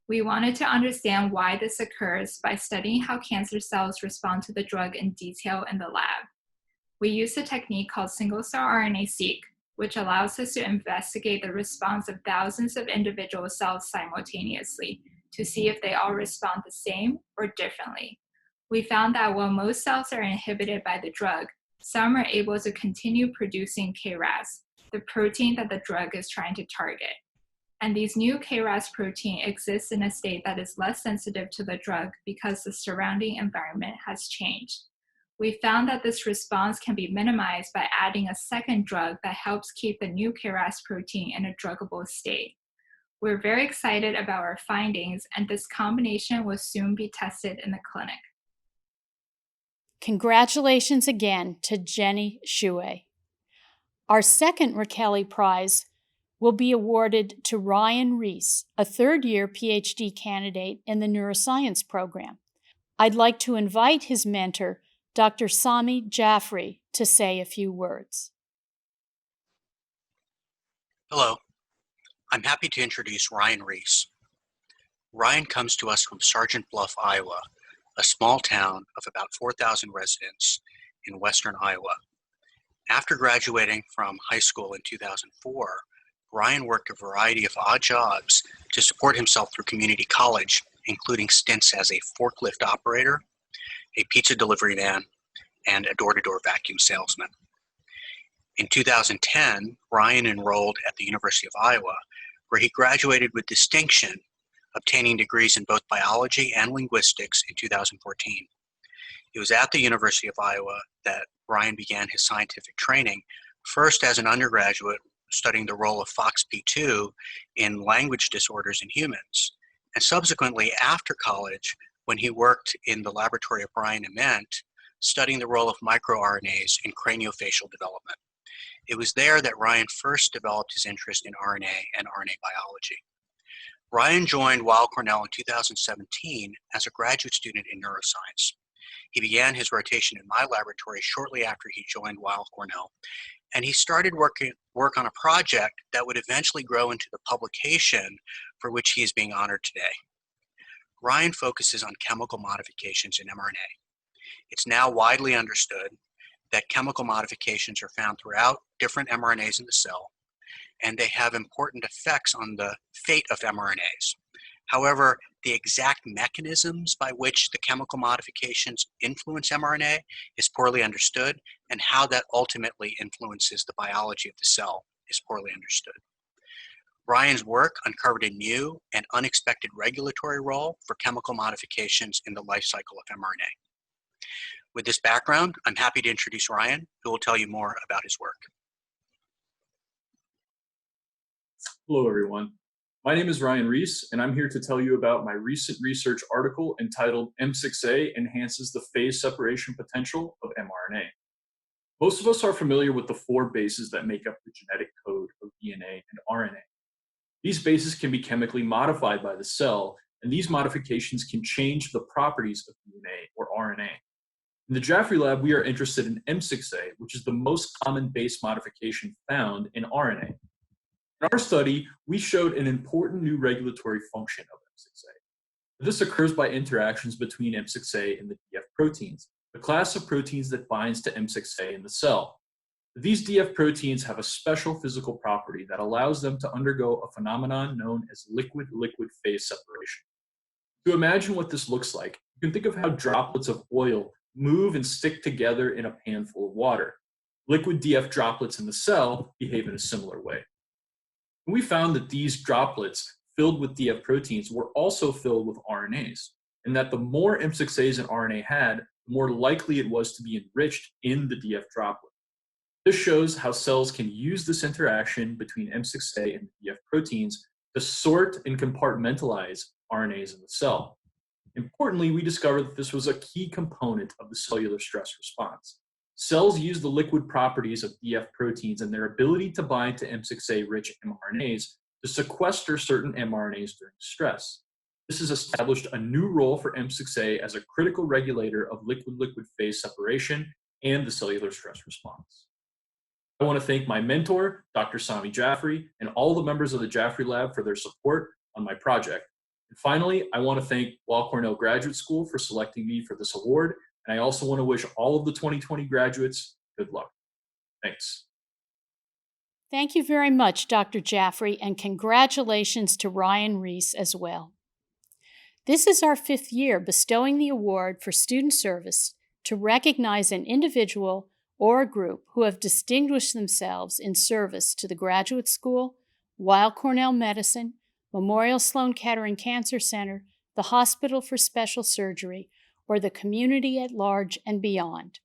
We wanted to understand why this occurs by studying how cancer cells respond to the drug in detail in the lab. We used a technique called single-cell RNA-seq, which allows us to investigate the response of thousands of individual cells simultaneously to see if they all respond the same or differently. We found that while most cells are inhibited by the drug, some are able to continue producing KRAS, the protein that the drug is trying to target. And these new KRAS protein exists in a state that is less sensitive to the drug because the surrounding environment has changed. We found that this response can be minimized by adding a second drug that helps keep the new KRAS protein in a druggable state. We're very excited about our findings, and this combination will soon be tested in the clinic. Congratulations again to Jenny Shuey. Our second Rakhal Prize will be awarded to Ryan Reese, a third-year PhD candidate in the neuroscience program. I'd like to invite his mentor, Dr. Sami Jaffrey, to say a few words. Hello, I'm happy to introduce Ryan Reese. Ryan comes to us from Sergeant Bluff, Iowa, a small town of about 4,000 residents in western Iowa. After graduating from high school in 2004, Ryan worked a variety of odd jobs to support himself through community college, including stints as a forklift operator, a pizza delivery man, and a door-to-door vacuum salesman. In 2010, Ryan enrolled at the University of Iowa, where he graduated with distinction, obtaining degrees in both biology and linguistics in 2014. It was at the University of Iowa that Ryan began his scientific training, first as an undergraduate studying the role of FOXP2 in language disorders in humans, and subsequently after college when he worked in the laboratory of Brian Ament, studying the role of microRNAs in craniofacial development. It was there that Ryan first developed his interest in RNA and RNA biology. Ryan joined Weill Cornell in 2017 as a graduate student in neuroscience. He began his rotation in my laboratory shortly after he joined Weill Cornell, and he started work on a project that would eventually grow into the publication for which he is being honored today. Ryan focuses on chemical modifications in mRNA. It's now widely understood that chemical modifications are found throughout different mRNAs in the cell, and they have important effects on the fate of mRNAs. However, the exact mechanisms by which the chemical modifications influence mRNA is poorly understood, and how that ultimately influences the biology of the cell is poorly understood. Ryan's work uncovered a new and unexpected regulatory role for chemical modifications in the life cycle of mRNA. With this background, I'm happy to introduce Ryan, who will tell you more about his work. Hello, everyone. My name is Ryan Reese, and I'm here to tell you about my recent research article entitled M6A Enhances the Phase Separation Potential of mRNA. Most of us are familiar with the 4 bases that make up the genetic code of DNA and RNA. These bases can be chemically modified by the cell, and these modifications can change the properties of DNA or RNA. In the Jaffrey lab, we are interested in M6A, which is the most common base modification found in RNA. In our study, we showed an important new regulatory function of M6A. This occurs by interactions between M6A and the DF proteins, a class of proteins that binds to M6A in the cell. These DF proteins have a special physical property that allows them to undergo a phenomenon known as liquid-liquid phase separation. To imagine what this looks like, you can think of how droplets of oil move and stick together in a pan full of water. Liquid DF droplets in the cell behave in a similar way. We found that these droplets filled with DF proteins were also filled with RNAs, and that the more M6As an RNA had, the more likely it was to be enriched in the DF droplet. This shows how cells can use this interaction between M6A and the DF proteins to sort and compartmentalize RNAs in the cell. Importantly, we discovered that this was a key component of the cellular stress response. Cells use the liquid properties of DF proteins and their ability to bind to M6A-rich mRNAs to sequester certain mRNAs during stress. This has established a new role for M6A as a critical regulator of liquid-liquid phase separation and the cellular stress response. I want to thank my mentor, Dr. Sami Jaffrey, and all the members of the Jaffrey Lab for their support on my project. And finally, I want to thank Weill Cornell Graduate School for selecting me for this award, and I also want to wish all of the 2020 graduates good luck. Thanks. Thank you very much, Dr. Jaffrey, and congratulations to Ryan Reese as well. This is our 5th year bestowing the award for student service to recognize an individual or a group who have distinguished themselves in service to the graduate school, Weill Cornell Medicine, Memorial Sloan Kettering Cancer Center, the Hospital for Special Surgery, or the community at large and beyond.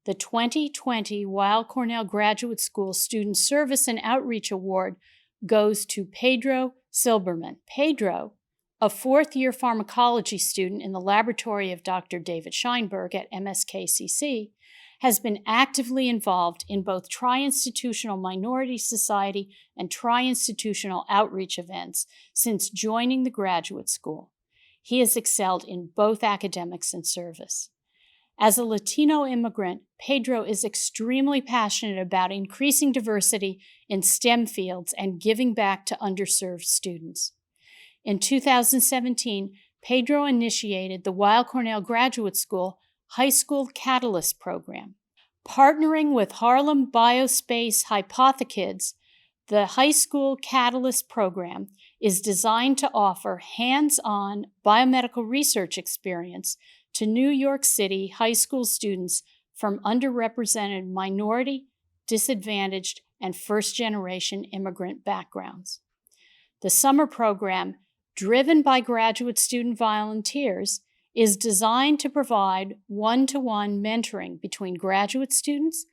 The 2020 Weill Cornell Graduate School Student Service and Outreach Award goes to Pedro Silberman. Pedro, a 4th-year pharmacology student in the laboratory of Dr. David Scheinberg at MSKCC, has been actively involved in both tri-institutional minority society and tri-institutional outreach events since joining the graduate school. He has excelled in both academics and service. As a Latino immigrant, Pedro is extremely passionate about increasing diversity in STEM fields and giving back to underserved students. In 2017, Pedro initiated the Weill Cornell Graduate School High School Catalyst Program. Partnering with Harlem Biospace Hypothekids, the High School Catalyst Program is designed to offer hands-on biomedical research experience to New York City high school students from underrepresented minority, disadvantaged, and first-generation immigrant backgrounds. The summer program, driven by graduate student volunteers, is designed to provide one-to-one mentoring between graduate students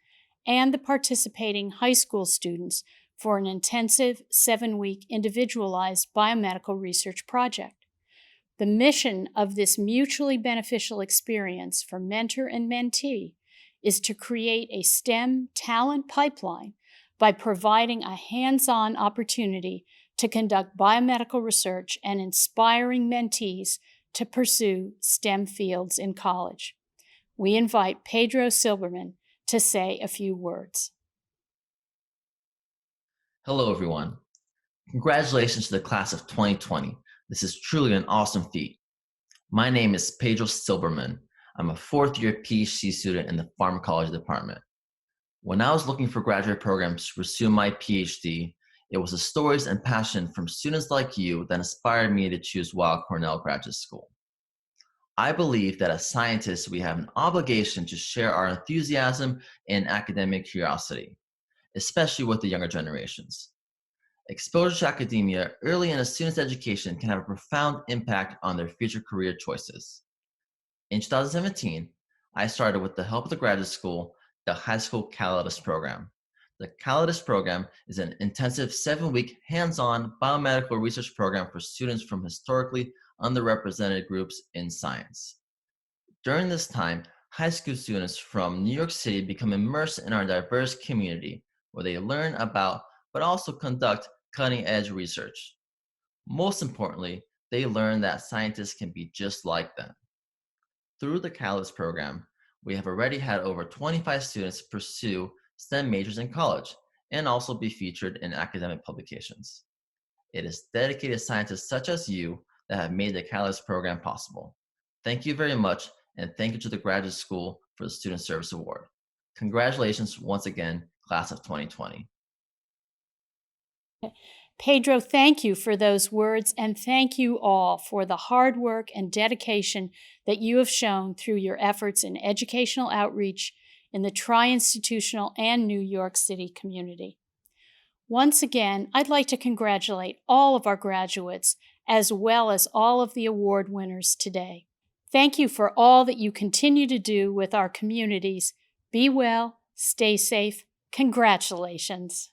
and the participating high school students for an intensive 7-week individualized biomedical research project. The mission of this mutually beneficial experience for mentor and mentee is to create a STEM talent pipeline by providing a hands-on opportunity to conduct biomedical research and inspiring mentees to pursue STEM fields in college. We invite Pedro Silberman to say a few words. Hello, everyone. Congratulations to the class of 2020. This is truly an awesome feat. My name is Pedro Silberman. I'm a 4th-year PhD student in the pharmacology department. When I was looking for graduate programs to pursue my PhD, it was the stories and passion from students like you that inspired me to choose Weill Cornell Graduate School. I believe that as scientists, we have an obligation to share our enthusiasm and academic curiosity, especially with the younger generations. Exposure to academia early in a student's education can have a profound impact on their future career choices. In 2017, I started with the help of the graduate school, the High School Catalyst Program. The CALIDUS program is an intensive 7-week hands-on biomedical research program for students from historically underrepresented groups in science. During this time, high school students from New York City become immersed in our diverse community, where they learn about but also conduct cutting-edge research. Most importantly, they learn that scientists can be just like them. Through the CALIDUS program, we have already had over 25 students pursue STEM majors in college and also be featured in academic publications. It is dedicated scientists such as you that have made the CALIDUS program possible. Thank you very much, and thank you to the Graduate School for the Student Service Award. Congratulations once again, class of 2020. Pedro, thank you for those words, and thank you all for the hard work and dedication that you have shown through your efforts in educational outreach in the tri-institutional and New York City community. Once again, I'd like to congratulate all of our graduates, as well as all of the award winners today. Thank you for all that you continue to do with our communities. Be well, stay safe. Congratulations.